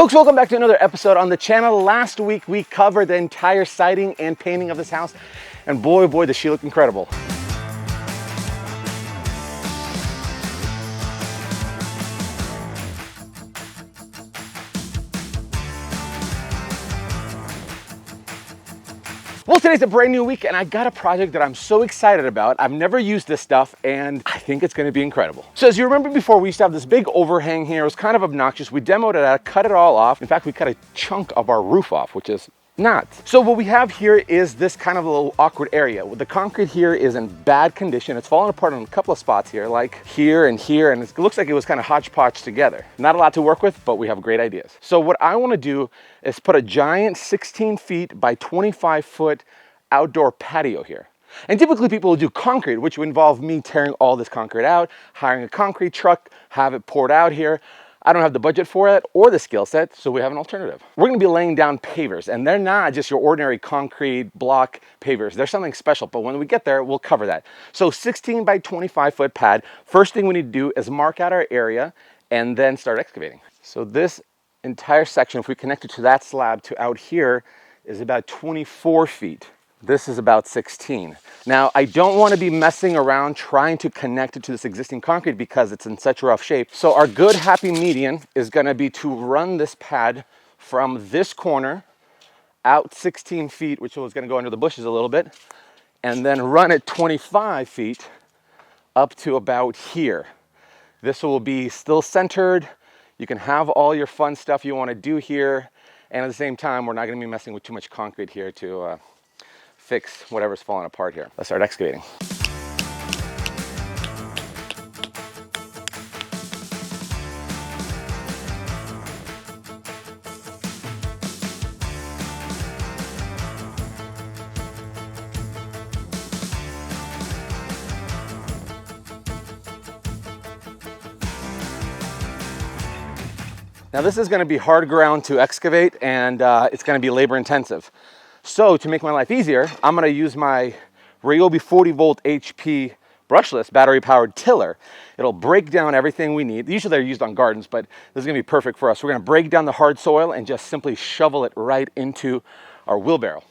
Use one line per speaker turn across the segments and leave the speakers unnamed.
Folks, welcome back to another episode on the channel. Last week we covered the entire siding and painting of this house, and boy, does she look incredible. Well, today's a brand new week and I got a project that I'm so excited about. I've never used this stuff and I think it's gonna be incredible. So as you remember before, we used to have this big overhang here. It was kind of obnoxious. We demoed it out, cut it all off. In fact, we cut a chunk of our roof off, which is nuts. So what we have here is this kind of a little awkward area. The concrete here is in bad condition. It's fallen apart in a couple of spots here, like here, and it looks like it was kind of hodgepodge together. Not a lot to work with, but we have great ideas. So what I want to do is put a giant 16 feet by 25 foot outdoor patio here. And typically people will do concrete, which would involve me tearing all this concrete out, hiring a concrete truck, have it poured out here. I don't have the budget for it or the skill set, so we have an alternative. We're gonna be laying down pavers, and they're not just your ordinary concrete block pavers. They're something special, but when we get there, we'll cover that. So 16 by 25 foot pad. First thing we need to do is mark out our area and then start excavating. So this entire section, if we connect it to that slab to out here, is about 24 feet. This is about 16. Now, I don't want to be messing around trying to connect it to this existing concrete because it's in such rough shape. So our good happy median is going to be to run this pad from this corner out 16 feet, which was going to go under the bushes a little bit, and then run it 25 feet up to about here. This will be still centered. You can have all your fun stuff you want to do here. And at the same time, we're not going to be messing with too much concrete here to fix whatever's falling apart here. Let's start excavating. Now this is going to be hard ground to excavate, and it's going to be labor intensive. So to make my life easier, I'm going to use my Ryobi 40 volt HP brushless battery powered tiller. It'll break down everything we need. Usually they're used on gardens, but this is going to be perfect for us. We're going to break down the hard soil and just simply shovel it right into our wheelbarrow.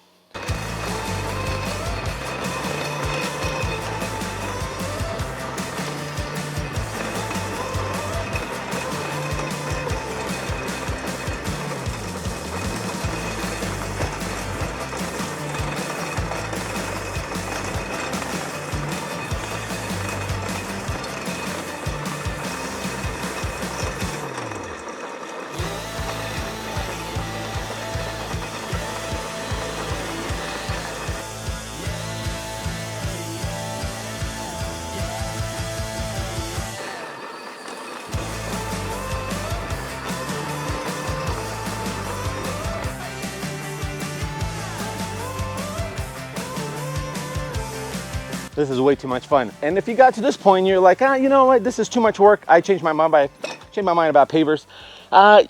This is way too much fun. And if you got to this point and you're like, you know what, this is too much work, I changed my mind about pavers.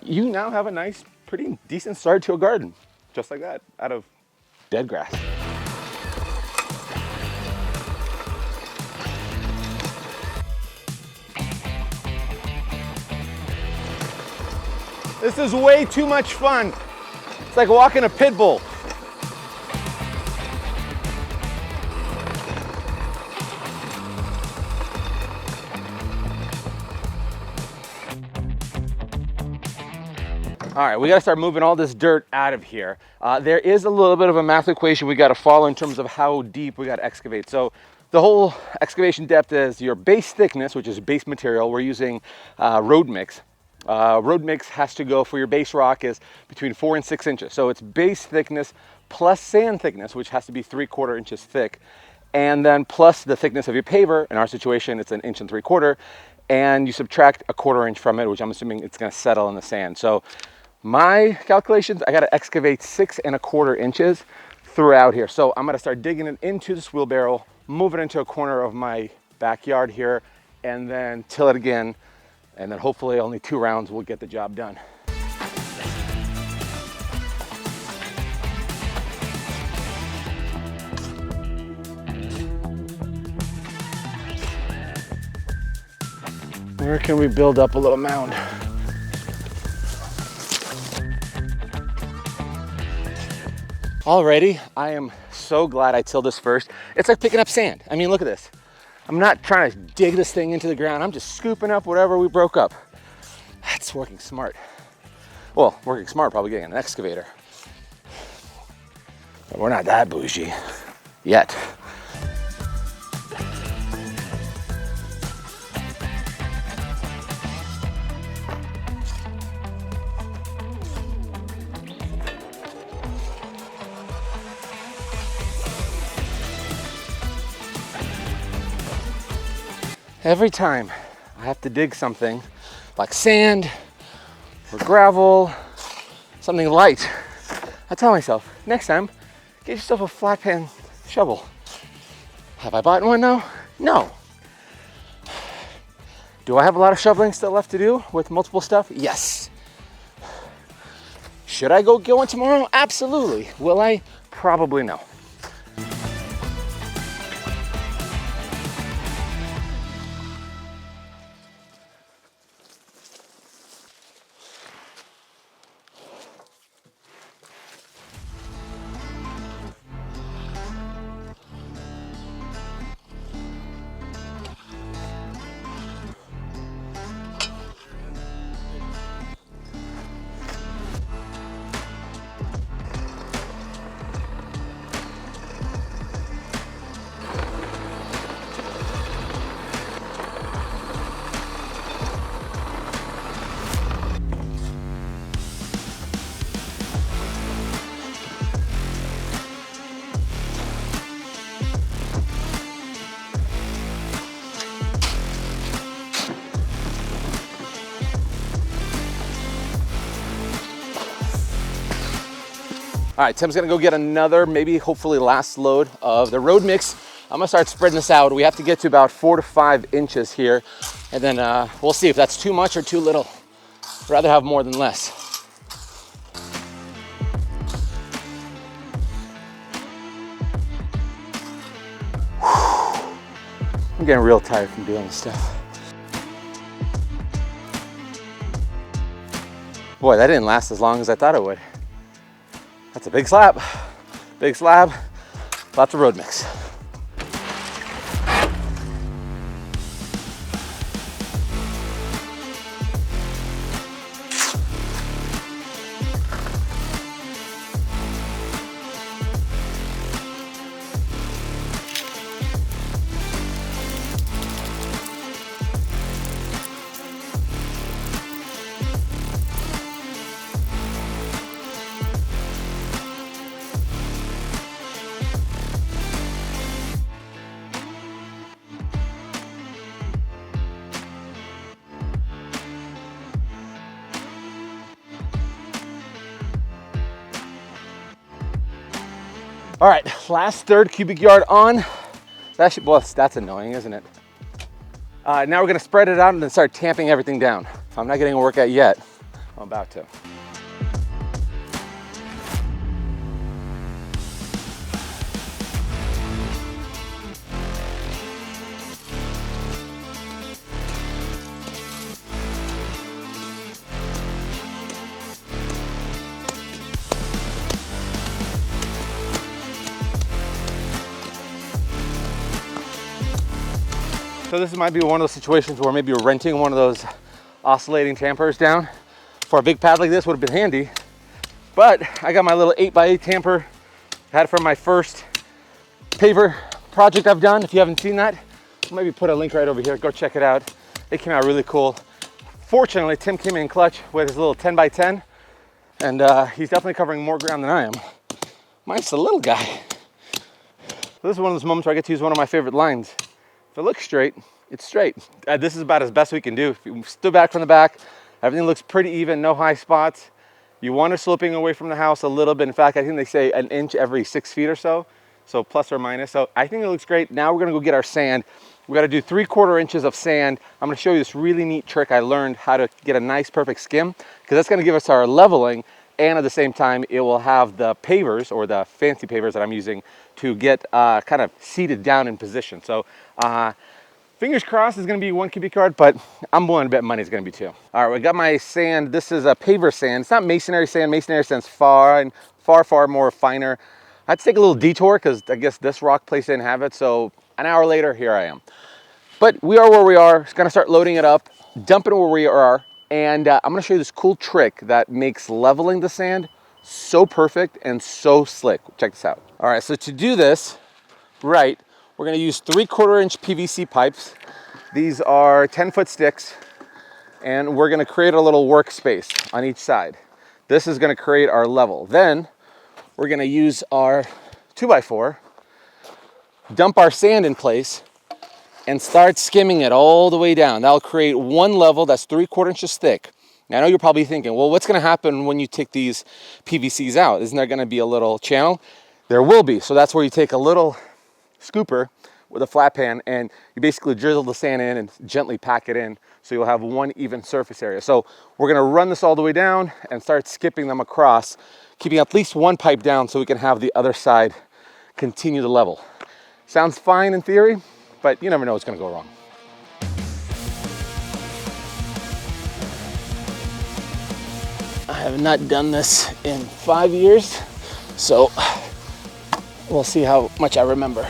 You now have a nice, pretty decent start to a garden, just like that, out of dead grass. This is way too much fun. It's like walking a pit bull. All right, we gotta start moving all this dirt out of here. There is a little bit of a math equation we gotta follow in terms of how deep we gotta excavate. So the whole excavation depth is your base thickness, which is base material. We're using road mix. Road mix has to go for your base rock is between 4 and 6 inches. So it's base thickness plus sand thickness, which has to be 3/4 inches thick. And then plus the thickness of your paver. In our situation, it's 1 3/4 inches. And you subtract 1/4 inch from it, which I'm assuming it's gonna settle in the sand. So my calculations, I gotta excavate 6 1/4 inches throughout here. So I'm gonna start digging it into this wheelbarrow, move it into a corner of my backyard here, and then till it again. And then hopefully only 2 rounds will get the job done. Where can we build up a little mound? Already, I am so glad I tilled this first. It's like picking up sand. I mean, look at this. I'm not trying to dig this thing into the ground. I'm just scooping up whatever we broke up. That's working smart. Well, working smart, probably getting an excavator. But we're not that bougie yet. Every time I have to dig something like sand or gravel, something light, I tell myself, next time, get yourself a flat pan shovel. Have I bought one now? No. Do I have a lot of shoveling still left to do with multiple stuff? Yes. Should I go get one tomorrow? Absolutely. Will I? Probably no. All right, Tim's gonna go get another, maybe hopefully last load of the road mix. I'm gonna start spreading this out. We have to get to about 4 to 5 inches here, and then we'll see if that's too much or too little. I'd rather have more than less. I'm getting real tired from doing this stuff. Boy, that didn't last as long as I thought it would. That's a big slab, lots of road mix. All right, last third cubic yard on. Well, that's annoying, isn't it? Now we're gonna spread it out and then start tamping everything down. I'm not getting a workout yet. I'm about to. So this might be one of those situations where maybe you're renting one of those oscillating tampers down. For a big pad like this would have been handy. But I got my little 8x8 tamper. Had it from my first paver project I've done. If you haven't seen that, I'll maybe put a link right over here. Go check it out. It came out really cool. Fortunately, Tim came in clutch with his little 10x10. And he's definitely covering more ground than I am. Mine's a little guy. This is one of those moments where I get to use one of my favorite lines. If it looks straight, it's straight. This is about as best we can do. If you stood back from the back, everything looks pretty even, no high spots. You want it sloping away from the house a little bit. In fact, I think they say an inch every 6 feet or so. So plus or minus. So I think it looks great. Now we're gonna go get our sand. We gotta do 3/4 inches of sand. I'm gonna show you this really neat trick I learned how to get a nice perfect skim, because that's gonna give us our leveling, and at the same time, it will have the pavers, or the fancy pavers that I'm using, to get kind of seated down in position. So fingers crossed it's gonna be 1 cubic yard, but I'm willing to bet money it's gonna be 2. All right, we got my sand. This is a paver sand. It's not masonry sand. Masonry sand's far far, far more finer. I had to take a little detour because I guess this rock place didn't have it. So an hour later, here I am. But we are where we are. Just gonna start loading it up, dumping it where we are. And I'm gonna show you this cool trick that makes leveling the sand so perfect and so slick. Check this out. All right, so to do this right, we're gonna use 3/4 inch PVC pipes. These are 10-foot sticks, and we're gonna create a little workspace on each side. This is gonna create our level. Then we're gonna use our 2x4, dump our sand in place, and start skimming it all the way down. That'll create one level that's 3/4 inches thick. Now, I know you're probably thinking, well, what's gonna happen when you take these PVCs out? Isn't there gonna be a little channel? There will be. So that's where you take a little scooper with a flat pan and you basically drizzle the sand in and gently pack it in so you'll have one even surface area. So we're gonna run this all the way down and start skipping them across, keeping at least one pipe down so we can have the other side continue to level. Sounds fine in theory, but you never know what's gonna go wrong. I have not done this in 5 years, so we'll see how much I remember.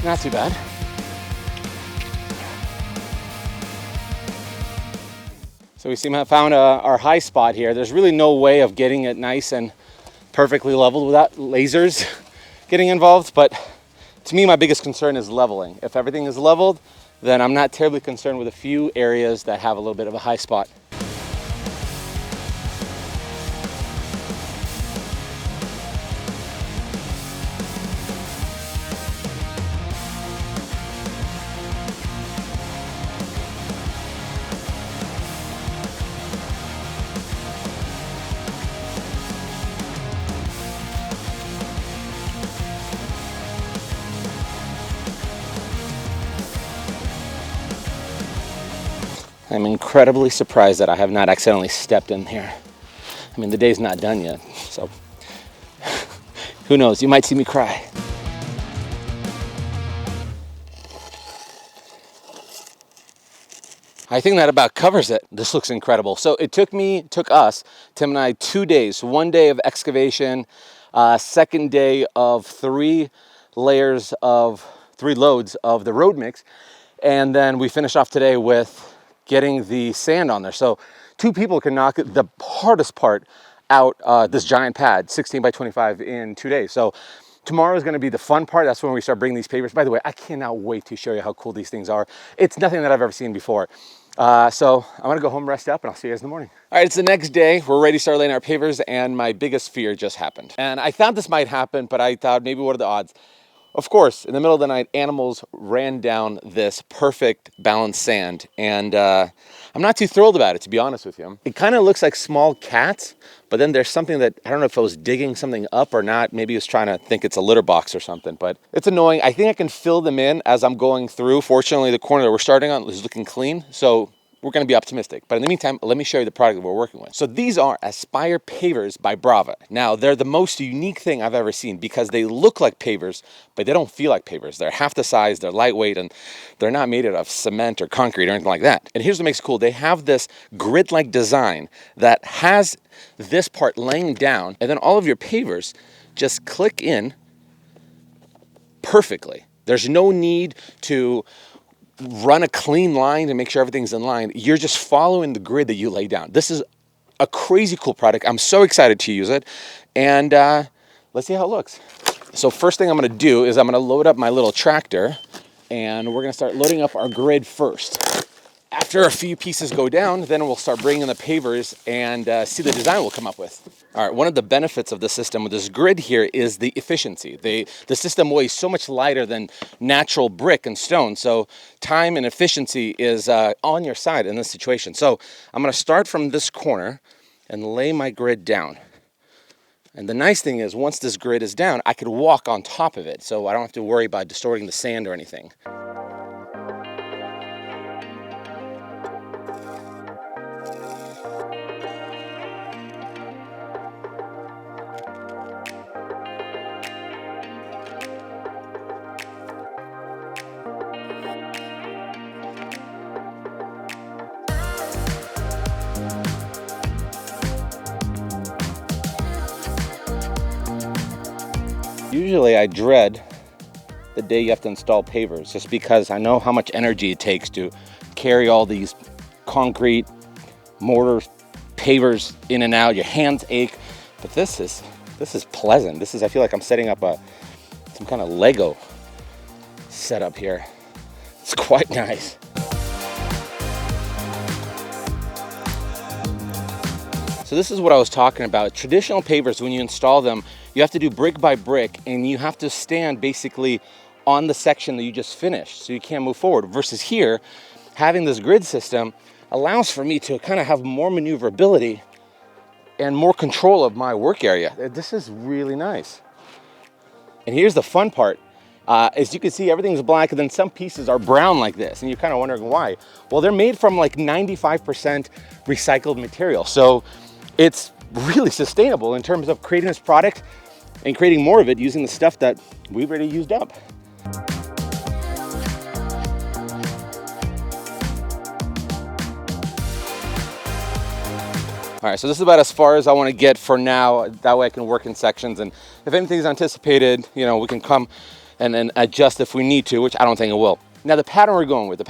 Not too bad. So we seem to have found our high spot here. There's really no way of getting it nice and perfectly leveled without lasers getting involved. But to me, my biggest concern is leveling. If everything is leveled, then I'm not terribly concerned with a few areas that have a little bit of a high spot. I'm incredibly surprised that I have not accidentally stepped in here. I mean, the day's not done yet, so who knows, you might see me cry. I think that about covers it. This looks incredible. So it took us, Tim and I, 2 days. 1 day of excavation, second day of 3 loads of the road mix, and then we finished off today with getting the sand on there. So 2 people can knock the hardest part out, this giant pad, 16 by 25 in 2 days. So tomorrow is gonna be the fun part. That's when we start bringing these pavers. By the way, I cannot wait to show you how cool these things are. It's nothing that I've ever seen before. So I'm gonna go home, rest up, and I'll see you guys in the morning. All right, it's the next day. We're ready to start laying our pavers, and my biggest fear just happened. And I thought this might happen, but I thought maybe what are the odds? Of course, in the middle of the night, animals ran down this perfect balanced sand, and I'm not too thrilled about it, to be honest with you. It kind of looks like small cats, but then there's something that, I don't know if it was digging something up or not. Maybe it was trying to think it's a litter box or something, but it's annoying. I think I can fill them in as I'm going through. Fortunately, the corner that we're starting on is looking clean, so we're gonna be optimistic. But in the meantime, let me show you the product that we're working with. So these are Aspire Pavers by Brava. Now, they're the most unique thing I've ever seen because they look like pavers, but they don't feel like pavers. They're half the size, they're lightweight, and they're not made out of cement or concrete or anything like that. And here's what makes it cool. They have this grid-like design that has this part laying down, and then all of your pavers just click in perfectly. There's no need to run a clean line to make sure everything's in line. You're just following the grid that you lay down. This is a crazy cool product. I'm so excited to use it, and let's see how it looks. So first thing I'm gonna do is I'm gonna load up my little tractor, and we're gonna start loading up our grid first. After a few pieces go down, then we'll start bringing in the pavers and see the design we'll come up with. All right, one of the benefits of the system with this grid here is the efficiency. The system weighs so much lighter than natural brick and stone, so time and efficiency is on your side in this situation. So I'm gonna start from this corner and lay my grid down. And the nice thing is, once this grid is down, I could walk on top of it, so I don't have to worry about distorting the sand or anything. Usually I dread the day you have to install pavers, just because I know how much energy it takes to carry all these concrete mortar pavers in and out. Your hands ache, but this is pleasant. I feel like I'm setting up some kind of Lego setup here. It's quite nice. So this is what I was talking about. Traditional pavers, when you install them, you have to do brick by brick, and you have to stand basically on the section that you just finished, so you can't move forward. Versus here, having this grid system allows for me to kind of have more maneuverability and more control of my work area. This is really nice. And here's the fun part. As you can see, everything's black, and then some pieces are brown like this, and you're kind of wondering why. Well, they're made from like 95% recycled material. So it's really sustainable in terms of creating this product and creating more of it using the stuff that we've already used up. All right, so this is about as far as I want to get for now. That way I can work in sections, and if anything's anticipated, you know, we can come and adjust if we need to, which I don't think it will. Now the pattern we're going with,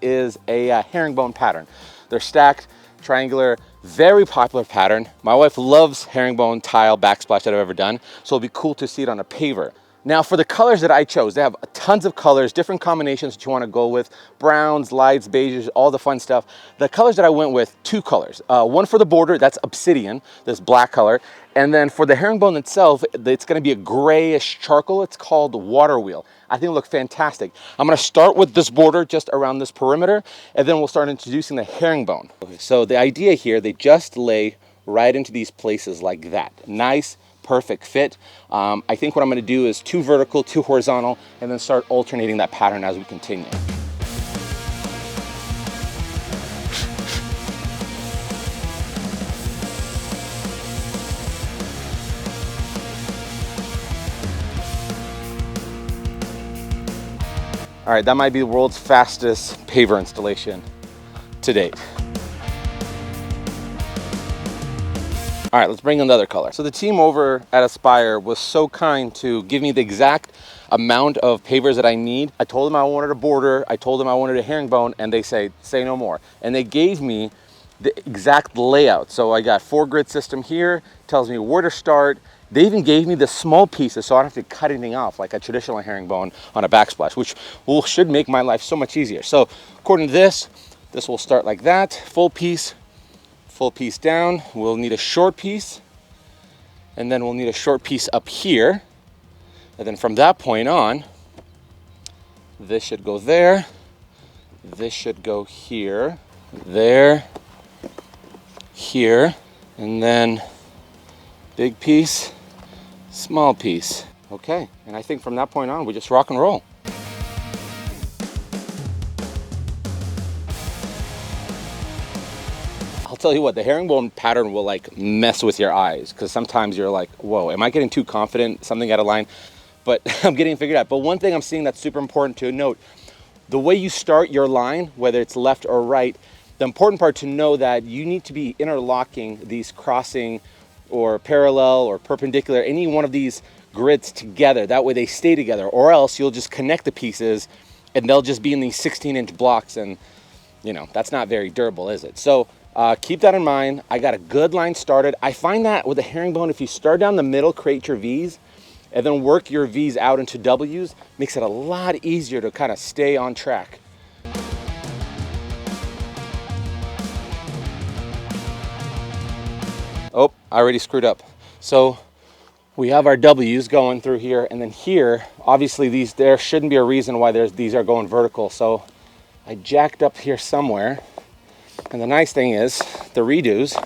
is a herringbone pattern. They're stacked, triangular, very popular pattern. My wife loves herringbone tile backsplash that I've ever done, so it'll be cool to see it on a paver. Now for the colors that I chose, they have tons of colors, different combinations that you want to go with, browns, lights, beiges, all the fun stuff. The colors that I went with, two colors. One for the border, that's obsidian, this black color. And then for the herringbone itself, it's going to be a grayish charcoal. It's called water wheel. I think it'll look fantastic. I'm going to start with this border just around this perimeter, and then we'll start introducing the herringbone. Okay, so the idea here, they just lay right into these places like that. Nice, perfect fit. I think what I'm going to do is 2 vertical, 2 horizontal, and then start alternating that pattern as we continue. All right, that might be the world's fastest paver installation to date. All right, let's bring in the other color. So the team over at Aspire was so kind to give me the exact amount of pavers that I need. I told them I wanted a border, I told them I wanted a herringbone, and they say no more. And they gave me the exact layout. So I got 4 grid system here, tells me where to start. They even gave me the small pieces so I don't have to cut anything off like a traditional herringbone on a backsplash, which should make my life so much easier. So according to this will start like that, full piece down. We'll need a short piece, and then we'll need a short piece up here. And then from that point on, this should go there, this should go here, there, here, and then big piece, small piece. Okay, and I think from that point on, we just rock and roll. I'll tell you what, the herringbone pattern will like mess with your eyes, because sometimes you're like, whoa, am I getting too confident? Something out of line? But I'm getting figured out. But one thing I'm seeing that's super important to note, the way you start your line, whether it's left or right, the important part to know that you need to be interlocking these crossing or parallel or perpendicular, any one of these grids together. That way they stay together, or else you'll just connect the pieces and they'll just be in these 16-inch blocks, and you know, that's not very durable, is it? So keep that in mind. I got a good line started. I find that with a herringbone, if you start down the middle, create your V's, and then work your V's out into W's, makes it a lot easier to kind of stay on track. Oh, I already screwed up. So we have our W's going through here, and then here, obviously there shouldn't be a reason why these are going vertical. So I jacked up here somewhere. And the nice thing is the redos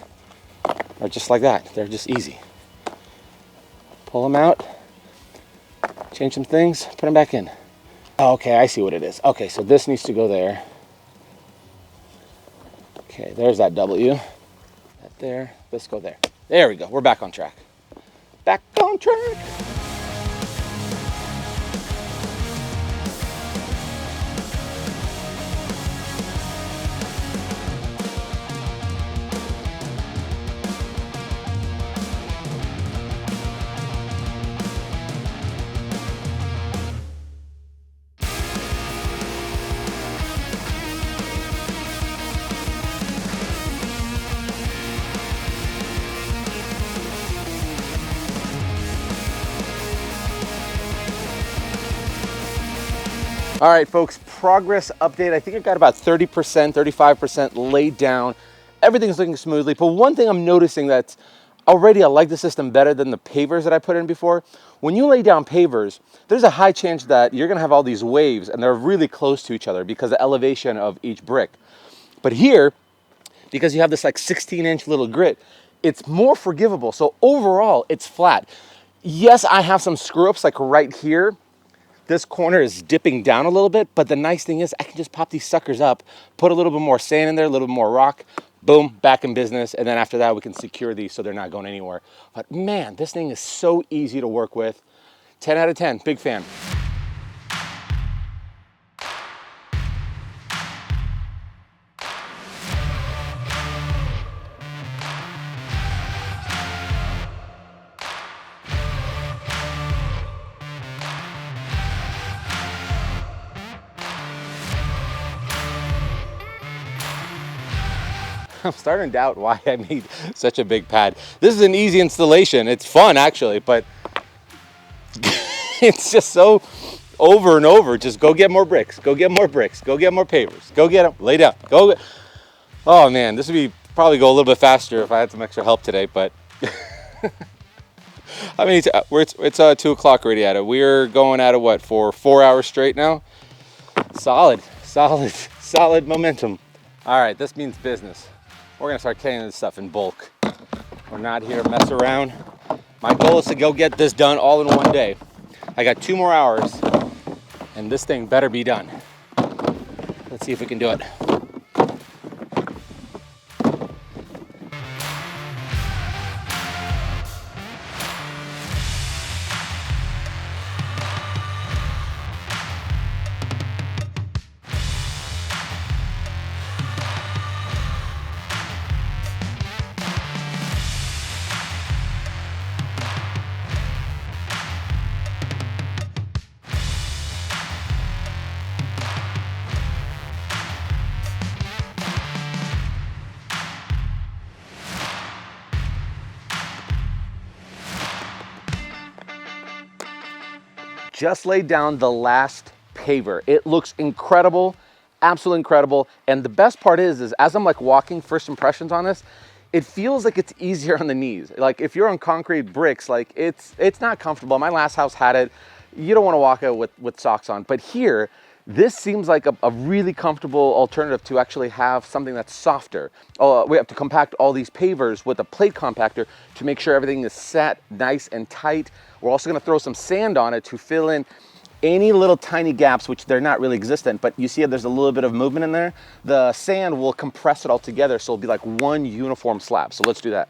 are just like that. They're just easy. Pull them out, change some things, put them back in. Oh, okay, I see what it is. Okay, so this needs to go there. Okay, there's that W. That there, let's go there. There we go, we're back on track. Back on track. All right, folks, progress update. I think I got about 30%, 35% laid down. Everything's looking smoothly. But one thing I'm noticing that's already, I like the system better than the pavers that I put in before. When you lay down pavers, there's a high chance that you're gonna have all these waves and they're really close to each other because of the elevation of each brick. But here, because you have this like 16-inch little grit, it's more forgivable. So overall, it's flat. Yes, I have some screw-ups like right here. This corner is dipping down a little bit, but the nice thing is I can just pop these suckers up, put a little bit more sand in there, a little bit more rock, boom, back in business. And then after that, we can secure these so they're not going anywhere. But man, this thing is so easy to work with. 10 out of 10, big fan. I'm starting to doubt why I made such a big pad. This is an easy installation. It's fun actually, but it's just so over and over. Just go get more bricks, go get more bricks, go get more pavers, go get them, lay down, go. Oh man, this would be probably go a little bit faster if I had some extra help today, but I mean, it's 2 o'clock already at it. We're going at it, what, for 4 hours straight now? Solid momentum. All right, this means business. We're gonna start carrying this stuff in bulk. We're not here to mess around. My goal is to go get this done all in one day. I got 2 more hours and this thing better be done. Let's see if we can do it. Just laid down the last paver. It looks incredible, absolutely incredible. And the best part is as I'm like walking first impressions on this, it feels like it's easier on the knees. Like if you're on concrete bricks, like it's not comfortable. My last house had it. You don't want to walk out with socks on. But here, this seems like a really comfortable alternative to actually have something that's softer. We have to compact all these pavers with a plate compactor to make sure everything is set nice and tight. We're also gonna throw some sand on it to fill in any little tiny gaps, which they're not really existent, but you see there's a little bit of movement in there. The sand will compress it all together, so it'll be like one uniform slab. So let's do that.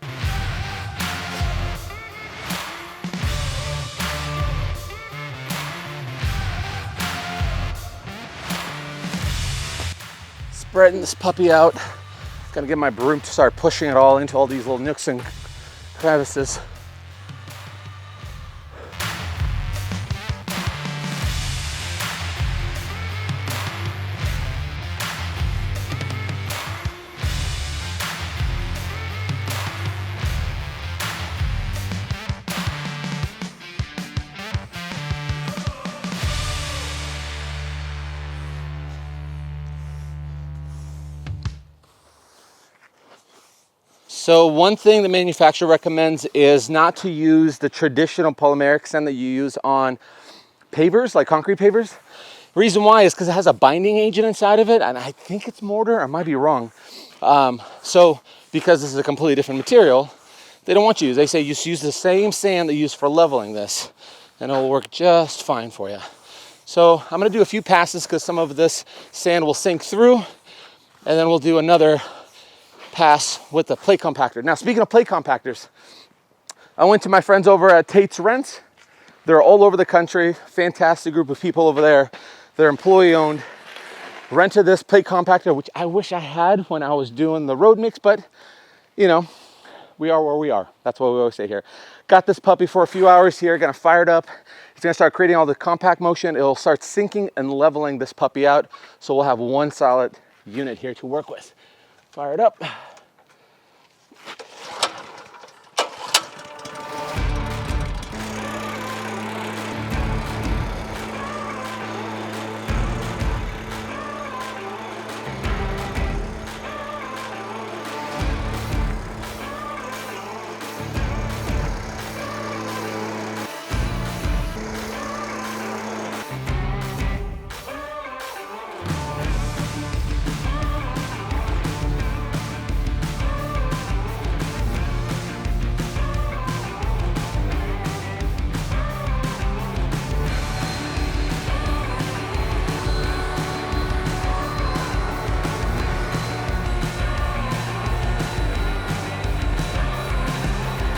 Spreading this puppy out. Gotta get my broom to start pushing it all into all these little nooks and crevices. So one thing the manufacturer recommends is not to use the traditional polymeric sand that you use on pavers, like concrete pavers. Reason why is because it has a binding agent inside of it, and I think it's mortar, I might be wrong. So because this is a completely different material, they don't want you to use. They say just use the same sand that you use for leveling this, and it'll work just fine for you. So I'm gonna do a few passes because some of this sand will sink through, and then we'll do another pass with the plate compactor. Now, speaking of plate compactors, I went to my friends over at Tate's Rents. They're all over the country, fantastic group of people over there. They're employee owned. Rented this plate compactor, which I wish I had when I was doing the road mix, but you know, we are where we are. That's what we always say here. Got this puppy for a few hours here, gonna fire it up. It's gonna start creating all the compact motion. It'll start sinking and leveling this puppy out. So we'll have one solid unit here to work with. Fire it up.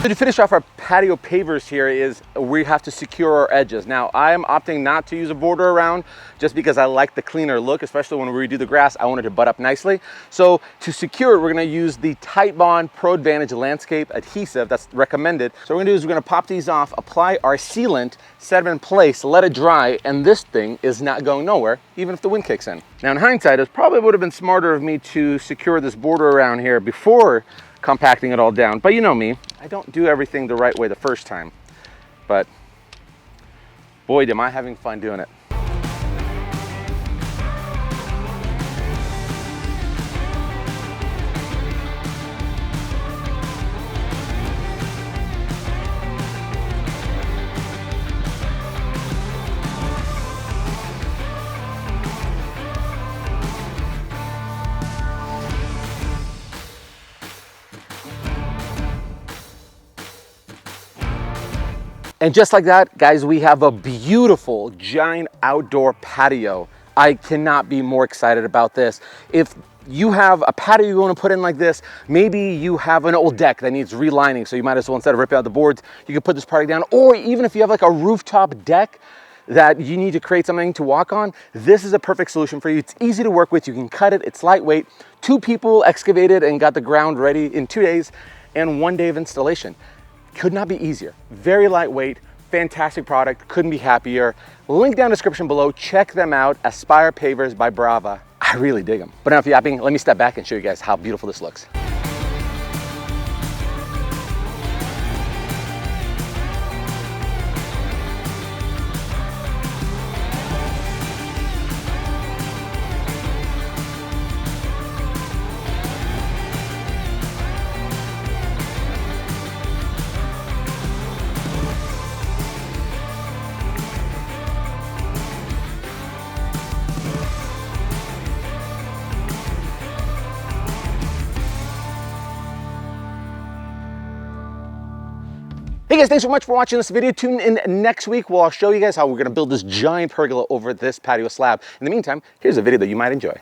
So to finish off our patio pavers here is we have to secure our edges. Now I am opting not to use a border around just because I like the cleaner look, especially when we redo the grass. I want it to butt up nicely. So to secure it, we're gonna use the Tight Bond Pro Advantage landscape adhesive that's recommended. So what we're gonna do is we're gonna pop these off, apply our sealant, set them in place, let it dry, and this thing is not going nowhere, even if the wind kicks in. Now in hindsight, it probably would have been smarter of me to secure this border around here before compacting it all down, but you know me, I don't do everything the right way the first time, but boy, am I having fun doing it. And just like that, guys, we have a beautiful giant outdoor patio. I cannot be more excited about this. If you have a patio you want to put in like this, maybe you have an old deck that needs relining, so you might as well, instead of ripping out the boards, you can put this product down. Or even if you have like a rooftop deck that you need to create something to walk on, this is a perfect solution for you. It's easy to work with, you can cut it, it's lightweight. 2 people excavated and got the ground ready in 2 days and 1 day of installation. Could not be easier. Very lightweight, fantastic product, couldn't be happier. Link down in the description below, check them out, Aspire Pavers by Brava. I really dig them. But enough yapping, let me step back and show you guys how beautiful this looks. Hey guys, thanks so much for watching this video. Tune in next week where I'll show you guys how we're gonna build this giant pergola over this patio slab. In the meantime, here's a video that you might enjoy.